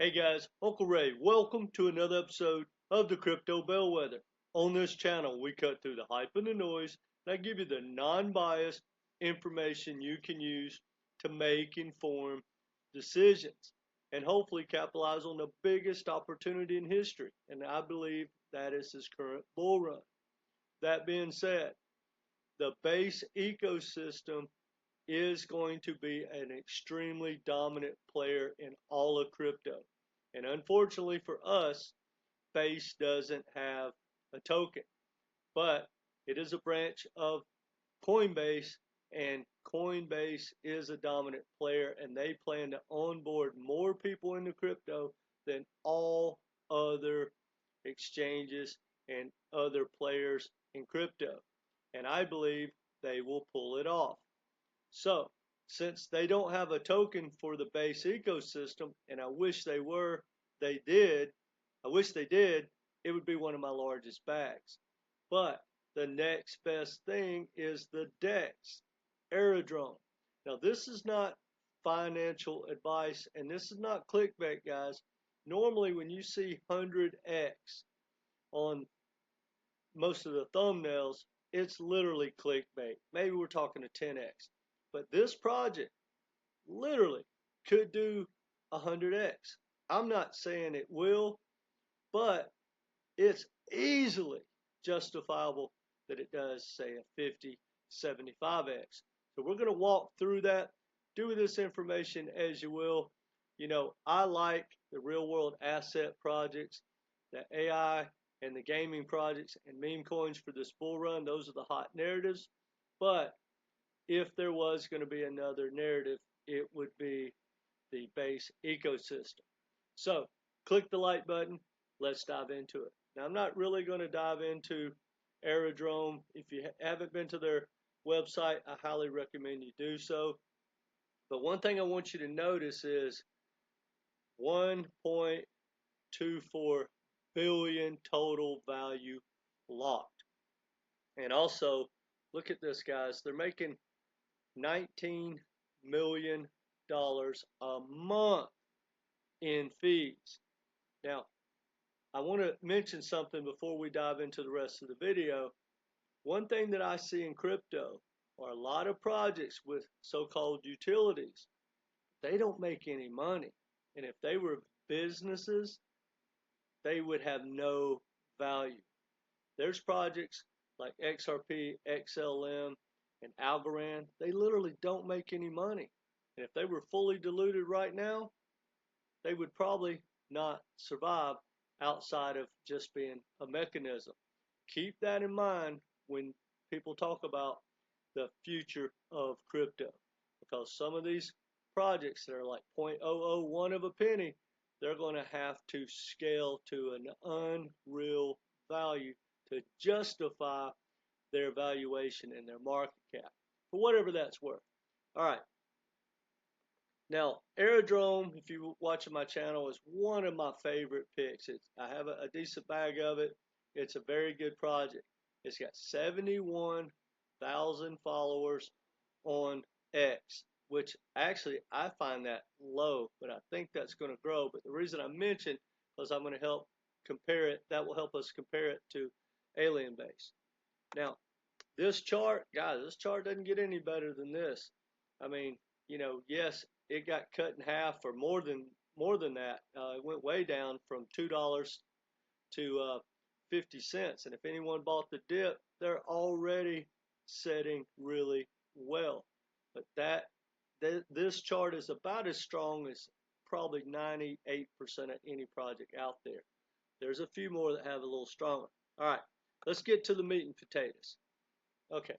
Hey guys, Uncle Ray, welcome to another episode of the Crypto Bellwether. On this channel, we cut through the hype and the noise, and I give you the non-biased information you can use to make informed decisions and hopefully capitalize on the biggest opportunity in history. And I believe that is this current bull run. That being said, the base ecosystem is going to be an extremely dominant player in all of crypto. And unfortunately for us, Base doesn't have a token, but it is a branch of Coinbase, and Coinbase is a dominant player, and they plan to onboard more people into crypto than all other exchanges and other players in crypto. And I believe they will pull it off. So, since they don't have a token for the base ecosystem, and I wish they did, I wish they did, it would be one of my largest bags. But the next best thing is the DEX, Aerodrome. Now, this is not financial advice, and this is not clickbait, guys. Normally, when you see 100X on most of the thumbnails, it's literally clickbait. Maybe we're talking a 10X. But this project literally could do 100X. I'm not saying it will, but it's easily justifiable that it does, say, a 50, 75X. So we're going to walk through that. Do with this information as you will. You know, I like the real world asset projects, the AI and the gaming projects and meme coins for this bull run. Those are the hot narratives. But if there was going to be another narrative, it would be the base ecosystem. So click the like button. Let's dive into it. Now, I'm not really going to dive into Aerodrome. If you haven't been to their website, I highly recommend you do so. But one thing I want you to notice is 1.24 billion total value locked. And also, look at this, guys. They're making $19 million a month in fees. Now, I want to mention something before we dive into the rest of the video. One thing that I see in crypto are a lot of projects with so-called utilities. They don't make any money. And if they were businesses, they would have no value. There's projects like XRP, XLM, and Algorand. They literally don't make any money. And if they were fully diluted right now, they would probably not survive outside of just being a mechanism. Keep that in mind when people talk about the future of crypto, because some of these projects that are like 0.001 of a penny, they're going to have to scale to an unreal value to justify their valuation and their market cap, for whatever that's worth. All right. Now, Aerodrome, if you're watching my channel, is one of my favorite picks. I have a decent bag of it. It's a very good project. It's got 71,000 followers on X, which actually I find that low, but I think that's going to grow. But the reason I mentioned is I'm going to help compare it. That will help us compare it to Alien Base. Now, this chart, guys, this chart doesn't get any better than this. I mean, you know, yes, it got cut in half or more than that. It went way down from $2 to 50 cents. And if anyone bought the dip, they're already setting really well. But this chart is about as strong as probably 98% of any project out there. There's a few more that have a little stronger. All right, let's get to the meat and potatoes. Okay,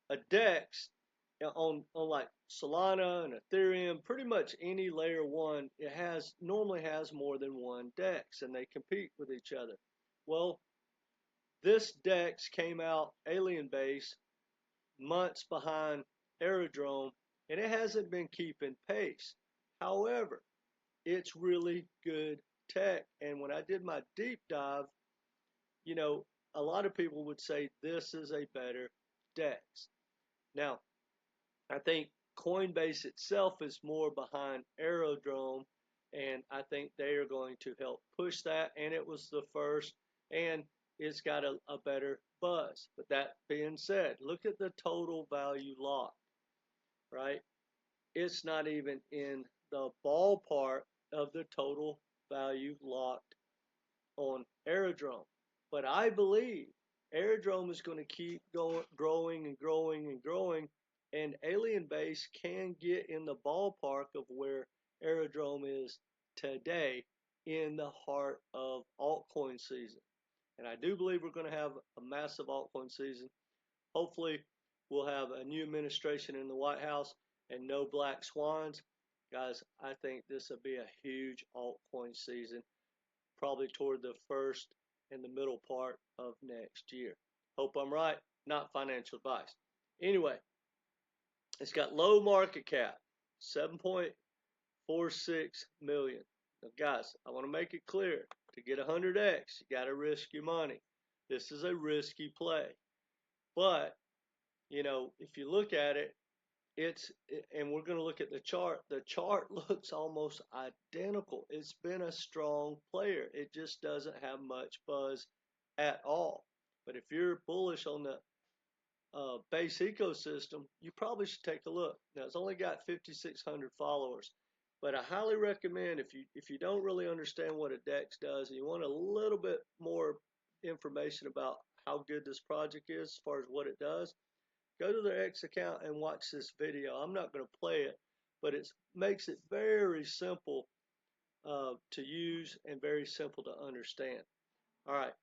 a DEX on like Solana and Ethereum, pretty much any layer one, it normally has more than one DEX, and they compete with each other. Well, this DEX came out Alien Base months behind Aerodrome, and it hasn't been keeping pace. However, it's really good tech, and when I did my deep dive, you know, a lot of people would say this is a better DEX. Now, I think Coinbase itself is more behind Aerodrome, and I think they are going to help push that, and it was the first, and it's got a better buzz. But that being said, look at the total value locked, right? It's not even in the ballpark of the total value locked on Aerodrome. But I believe Aerodrome is going to keep growing and growing and growing, and Alien Base can get in the ballpark of where Aerodrome is today in the heart of altcoin season. And I do believe we're going to have a massive altcoin season. Hopefully, we'll have a new administration in the White House and no black swans. Guys, I think this will be a huge altcoin season, probably toward the first and the middle part of next year. Hope I'm right, not financial advice. Anyway, it's got low market cap, 7.46 million. Now, guys, I want to make it clear, to get 100X, you got to risk your money. This is a risky play. But, you know, if you look at it, and we're going to look at the chart. The chart looks almost identical. It's been a strong player. It just doesn't have much buzz at all. But if you're bullish on the base ecosystem, you probably should take a look. Now, it's only got 5,600 followers, but I highly recommend, if you don't really understand what a DEX does and you want a little bit more information about how good this project is as far as what it does, go to their X account and watch this video. I'm not going to play it, but it makes it very simple to use and very simple to understand. All right,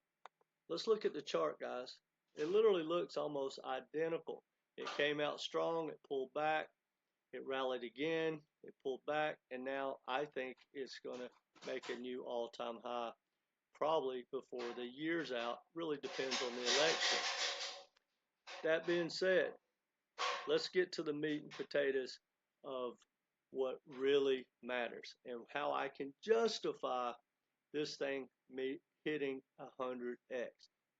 let's look at the chart, guys. It literally looks almost identical. It came out strong, it pulled back, it rallied again, it pulled back, and now I think it's going to make a new all-time high probably before the year's out. Really depends on the election. That being said, let's get to the meat and potatoes of what really matters and how I can justify this thing hitting 100X.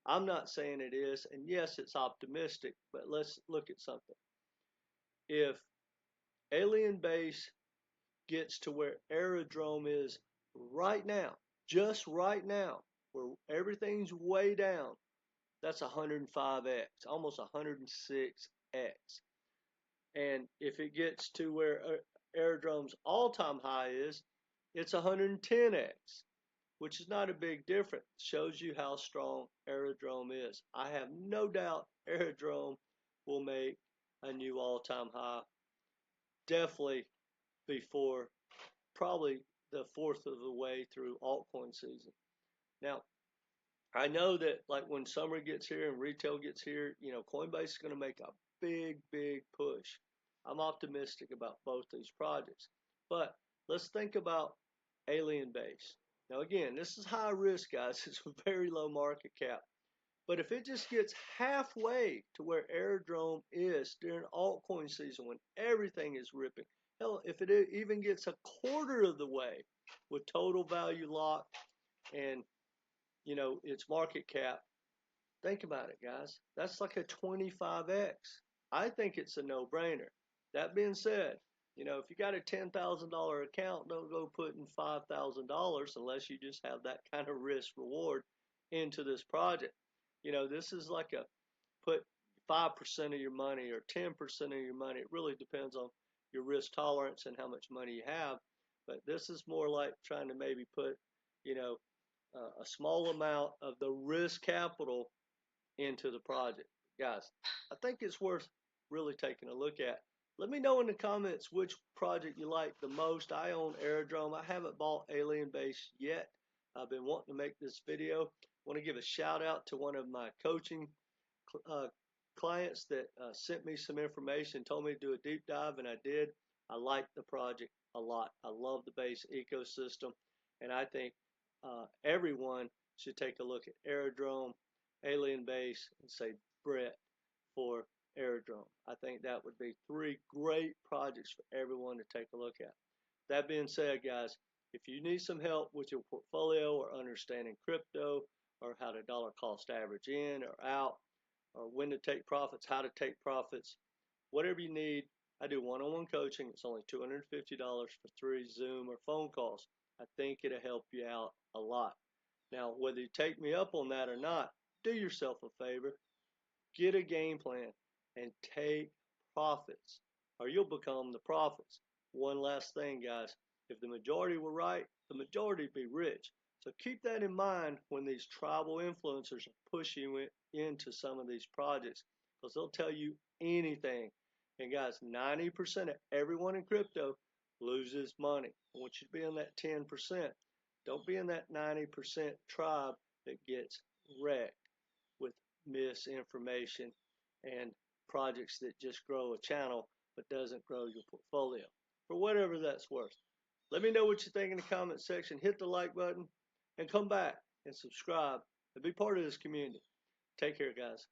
I'm not saying it is, and yes, it's optimistic, but let's look at something. If Alien Base gets to where Aerodrome is right now, just right now, where everything's way down, that's 105X, almost 106X. And if it gets to where Aerodrome's all-time high is, it's 110X, which is not a big difference. Shows you how strong Aerodrome is. I have no doubt Aerodrome will make a new all-time high, definitely before probably the fourth of the way through altcoin season. Now, I know that like when summer gets here and retail gets here, you know, Coinbase is going to make a big push. I'm optimistic about both these projects. But let's think about Alien Base. Now again, this is high risk, guys. It's a very low market cap. But if it just gets halfway to where Aerodrome is during altcoin season when everything is ripping, hell, if it even gets a quarter of the way with total value locked and, you know, its market cap, think about it, guys. That's like a 25X. I think it's a no-brainer. That being said, you know, if you got a $10,000 account, don't go putting $5,000 unless you just have that kind of risk reward into this project. You know, this is like a put 5% of your money or 10% of your money. It really depends on your risk tolerance and how much money you have. But this is more like trying to maybe put, you know, a small amount of the risk capital into the project. Guys, I think it's worth really taking a look at. Let me know in the comments which project you like the most. I own Aerodrome. I haven't bought Alien Base yet. I've been wanting to make this video. I want to give a shout out to one of my coaching clients that sent me some information, told me to do a deep dive, and I did. I like the project a lot. I love the base ecosystem, and I think everyone should take a look at Aerodrome, Alien Base, and say Bret for Aerodrome. I think that would be three great projects for everyone to take a look at. That being said, guys, if you need some help with your portfolio or understanding crypto or how to dollar cost average in or out or when to take profits, how to take profits, whatever you need, I do one-on-one coaching. It's only $250 for 3 Zoom or phone calls. I think it'll help you out a lot. Now, whether you take me up on that or not, do yourself a favor. Get a game plan and take profits, or you'll become the profits. One last thing, guys. If the majority were right, the majority would be rich. So keep that in mind when these tribal influencers are pushing you into some of these projects, because they'll tell you anything. And guys, 90% of everyone in crypto loses money. I want you to be in that 10%. Don't be in that 90% tribe that gets wrecked with misinformation and projects that just grow a channel but doesn't grow your portfolio, for whatever that's worth. Let me know what you think in the comment section. Hit the like button and come back and subscribe and be part of this community. Take care, guys.